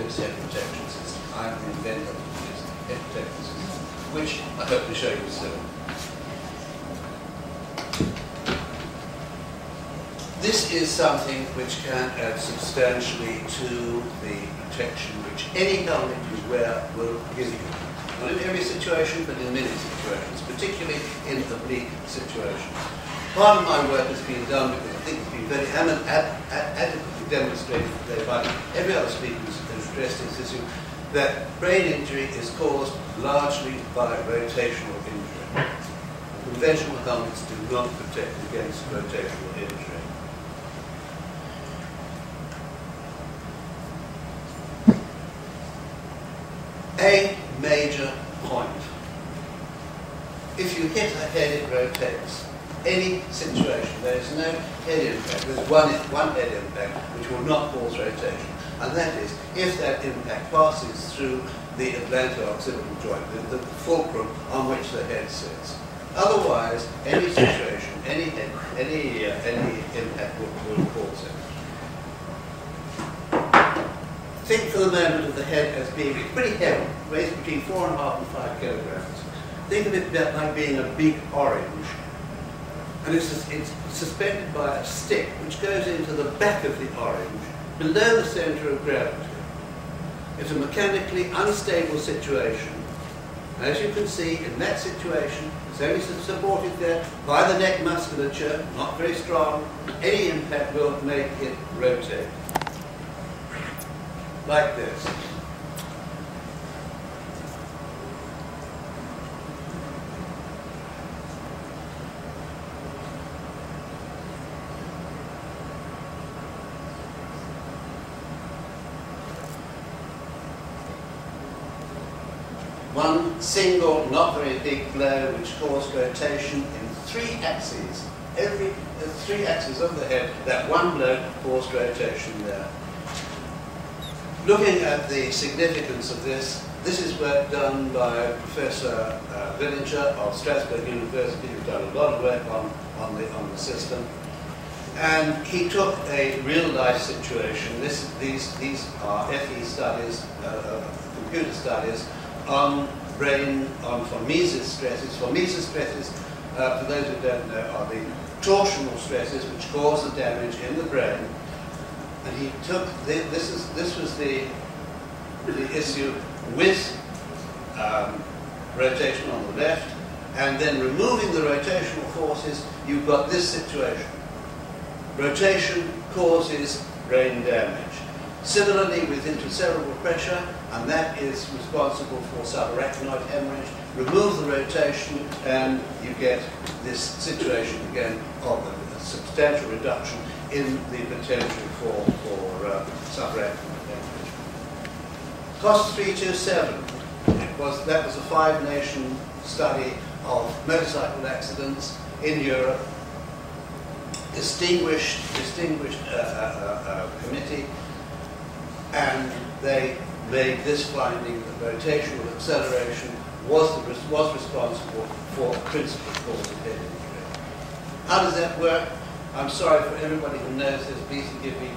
PHILLIPS head protection system. I'm the inventor of this head protection system, which I hope to show you soon. This is something which can add substantially to the protection which any helmet you wear will give you. Not in every situation, but in many situations, particularly in oblique situations. Part of my work has been done with it. I think it's been very adequately demonstrated today by every other speaker who's addressed this issue, that brain injury is caused largely by rotational injury. Conventional helmets do not protect against rotational injury. A major point. If you hit a head, it rotates. Any situation, there is no head impact. There's one head impact which will not cause rotation. And that is if that impact passes through the atlanto-occipital joint, the fulcrum on which the head sits. Otherwise, any situation, any impact will cause it. Think for the moment of the head as being pretty heavy, weighs between 4.5 and 5 kilograms. Think of it like being a big orange. And it's suspended by a stick which goes into the back of the orange, below the center of gravity. It's a mechanically unstable situation. As you can see, in that situation, it's only supported there by the neck musculature, not very strong. Any impact will make it rotate. Like this. One single, not very big blow which caused rotation in 3 axes. Every 3 axes of the head, that one blow caused rotation there. Looking at the significance of this, this is work done by Professor Villinger of Strasbourg University, who's done a lot of work on the system. And he took a real-life situation. These are FE studies, computer studies, on brain, for mesos stresses. For mesos stresses, for those who don't know, are the torsional stresses which cause the damage in the brain. And he took this was the issue with rotation on the left, and then removing the rotational forces, you've got this situation. Rotation causes brain damage. Similarly with intracerebral pressure, and that is responsible for subarachnoid hemorrhage. Remove the rotation and you get this situation again of a substantial reduction in the potential for subarachnoid hemorrhage. COS 327, that was a 5-nation study of motorcycle accidents in Europe. Distinguished committee, and they made this finding that rotational acceleration was responsible for a principal cause of head injury. How does that work? I'm sorry for everybody who knows this. Please forgive me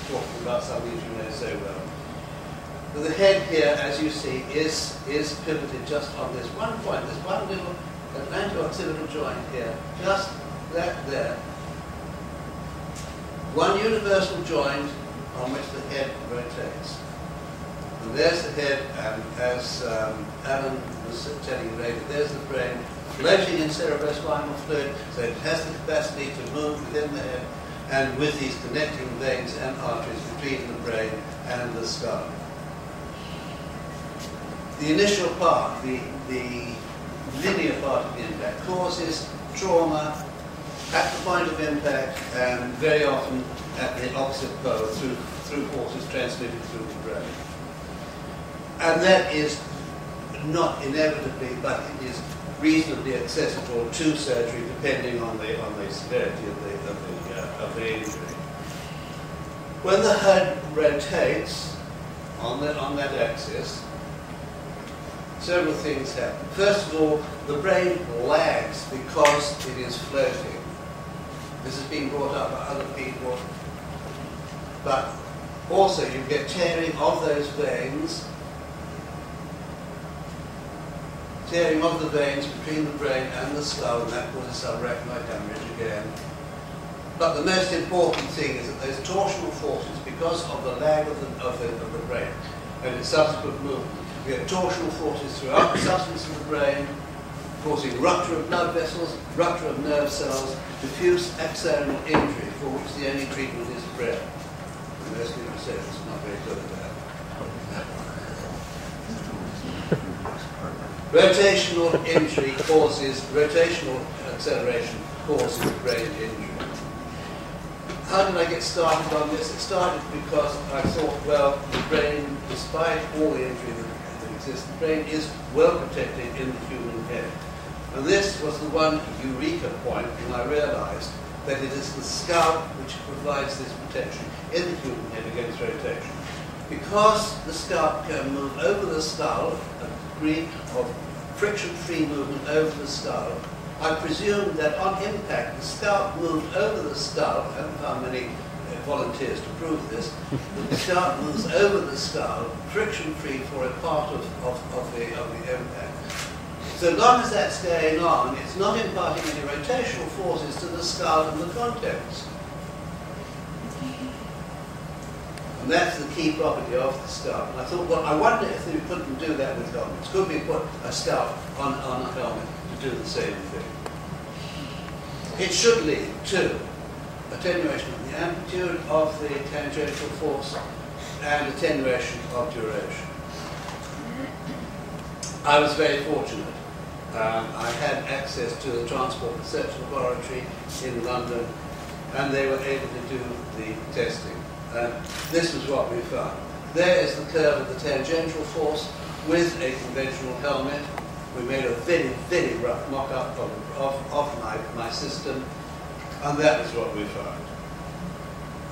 talking about something that you know so well. But the head here, as you see, is pivoted just on this one point. There's one little atlanto-occipital joint here, just that there. One universal joint on which the head rotates. And there's the head, and as Alan was telling you later, there's the brain floating in cerebrospinal fluid, so it has the capacity to move within the head, and with these connecting veins and arteries between the brain and the skull. The initial part, the linear part of the impact, causes trauma at the point of impact, and very often at the opposite pole through forces transmitted through the brain. And that is not inevitably, but it is reasonably accessible to surgery depending on the severity of the injury. When the head rotates on that axis, several things happen. First of all, the brain lags because it is floating. This has been brought up by other people. But Also, you get tearing of those veins, tearing of the veins between the brain and the skull, and that causes subarachnoid hemorrhage again. But the most important thing is that those torsional forces, because of the lag of the brain and its subsequent movement, you get torsional forces throughout the substance of the brain, causing rupture of blood vessels, rupture of nerve cells, diffuse axonal injury, for which the only treatment is prayer. And most people say it's not very good at that. Rotational injury causes, rotational acceleration causes brain injury. How did I get started on this? It started because I thought, well, the brain, despite all the injury that exists, the brain is well protected in the human head. And this was the one eureka point when I realized that it is the scalp which provides this protection in the human head against rotation. Because the scalp can move over the skull, a degree of friction-free movement over the skull, I presumed that on impact the scalp moved over the skull. I haven't found many volunteers to prove this. The scalp moves over the skull, friction-free for a part of the impact. So long as that's going on, it's not imparting any rotational forces to the skull and the contents. And that's the key property of the scalp. And I thought, well, I wonder if we couldn't do that with helmets. Could we put a scalp on a helmet to do the same thing? It should lead to attenuation of the amplitude of the tangential force and attenuation of duration. I was very fortunate. I had access to the Transport Research Laboratory in London, and they were able to do the testing. This was what we found. There is the curve of the tangential force with a conventional helmet. We made a very, very rough mock-up of my system, and that is what we found.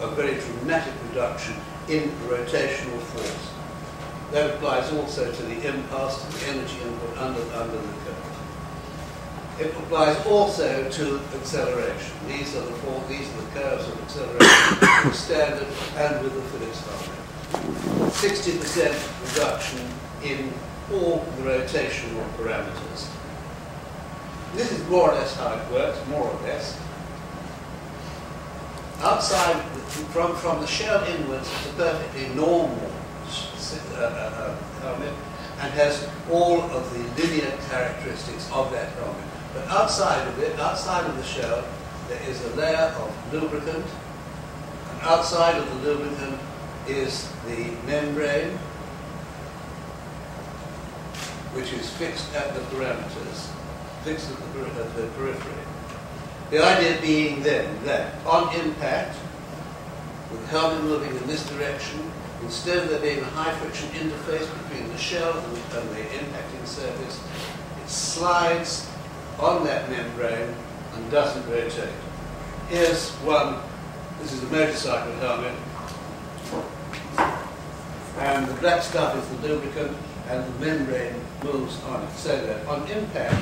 A very dramatic reduction in rotational force. That applies also to the impulse, to the energy input under the curve. It applies also to acceleration. These are the curves of acceleration with standard and with the Phillips helmet. 60% reduction in all the rotational parameters. This is more or less how it works, more or less. Outside, from the shell inwards, it's a perfectly normal helmet and has all of the linear characteristics of that helmet. But outside of it, outside of the shell, there is a layer of lubricant, and outside of the lubricant is the membrane, which is fixed at the parameters, fixed at the periphery. The idea being then that on impact, with the helmet moving in this direction, instead of there being a high friction interface between the shell and the impacting surface, it slides on that membrane and doesn't rotate. Here's one. This is a motorcycle helmet, and the black stuff is the lubricant, and the membrane moves on it, so that on impact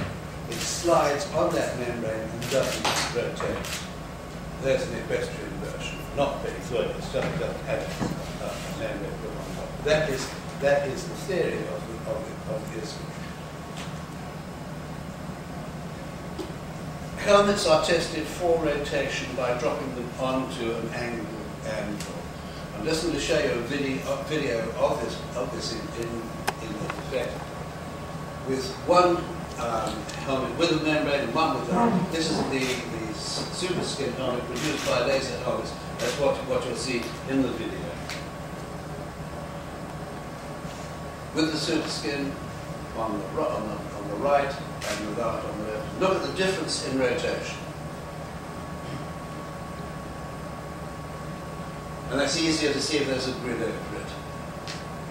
it slides on that membrane and doesn't rotate. There's an equestrian version, not very good, it's just doesn't have a membrane put on top. That is the theory of this. Helmets are tested for rotation by dropping them onto an angled anvil. I'm just going to show you a video of this in effect, with one helmet with a membrane and one without. This is the super skin helmet produced by laser helmets. That's what you'll see in the video. With the super skin on the right and without on the left. Look at the difference in rotation. And that's easier to see if there's a grid over it,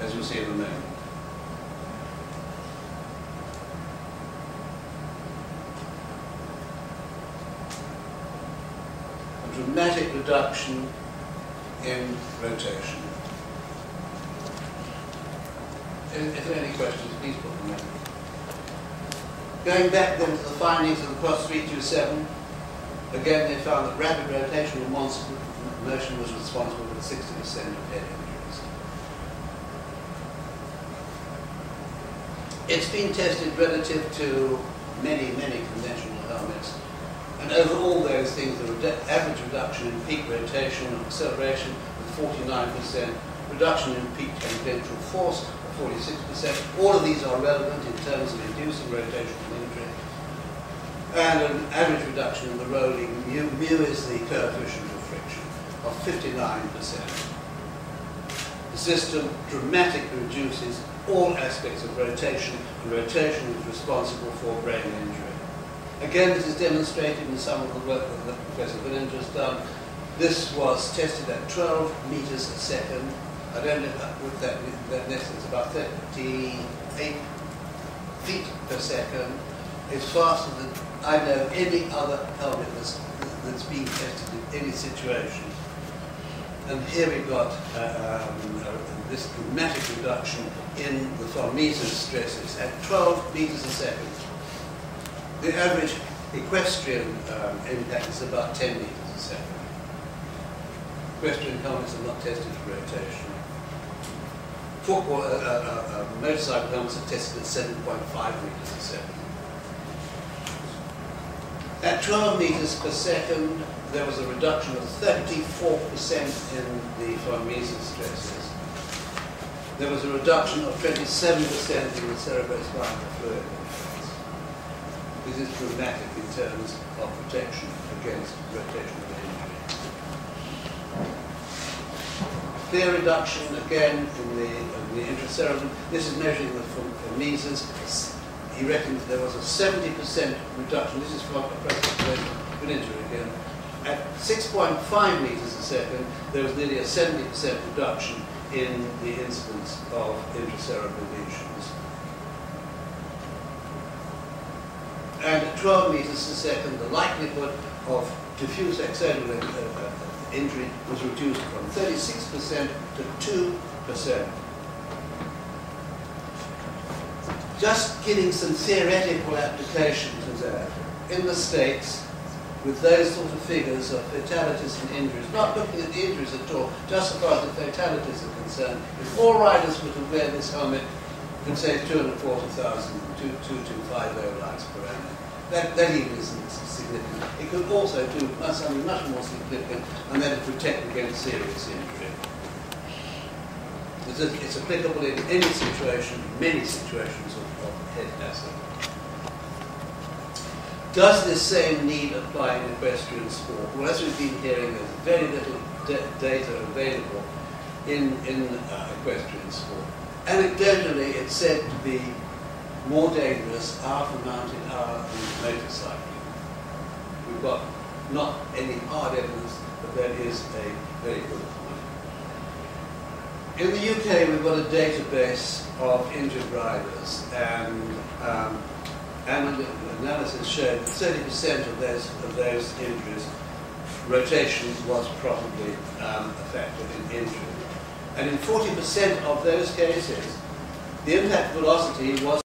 as you'll see in a moment. A dramatic reduction in rotation. If there are any questions, please put them in. Going back then to the findings of the cross 327, again they found that rapid rotational motion was responsible for 60% of head injury. It's been tested relative to many, many conventional helmets. And over all those things, the average reduction in peak rotation and acceleration was 49%, reduction in peak tangential force of 46%. All of these are relevant in terms of inducing rotational injury. And an average reduction in the rolling mu is the coefficient of friction, of 59%. The system dramatically reduces all aspects of rotation, and rotation is responsible for brain injury. Again, this is demonstrated in some of the work that Professor Villinger has done. This was tested at 12 meters a second. I don't know what that is, about 38 feet per second. It's faster than I know any other helmet that's been tested in any situation. And here we've got this dramatic reduction in the von Mises stresses at 12 meters a second. The average equestrian impact is about 10 meters a second. Equestrian helmets are not tested for rotation. Football, motorcycle helmets are tested at 7.5 meters a second. At 12 meters per second, there was a reduction of 34% in the von Mises stresses. There was a reduction of 27% in the cerebrospinal fluid. This is dramatic in terms of protection against rotational injury. Clear reduction again in the intracerebral. This is measuring the von Mises. He reckons there was a 70% reduction. This is from Professor Villinger again. At 6.5 meters a second, there was nearly a 70% reduction in the incidence of intracerebral lesions. And at 12 meters a second, the likelihood of diffuse axonal injury was reduced from 36% to 2%. Just giving some theoretical application to that. In the States, with those sort of figures of fatalities and injuries, not looking at the injuries at all, just as far as the fatalities are concerned, if all riders were to wear this helmet, it could save 240,000, 2,250 lives per annum. That even isn't significant. It could also do something much more significant, and that is protect against serious injury. It's applicable in any situation, many situations of head hazard. Does this same need apply in equestrian sport? Well, as we've been hearing, there's very little data available in equestrian sport. Anecdotally, it's said to be more dangerous hour for mounted hour than motorcycling. We've got not any hard evidence, but that is a very good point. In the UK, we've got a database of injured riders, and analysis showed that 30% of those injuries, rotation was probably a factor in injury. And in 40% of those cases, the impact velocity was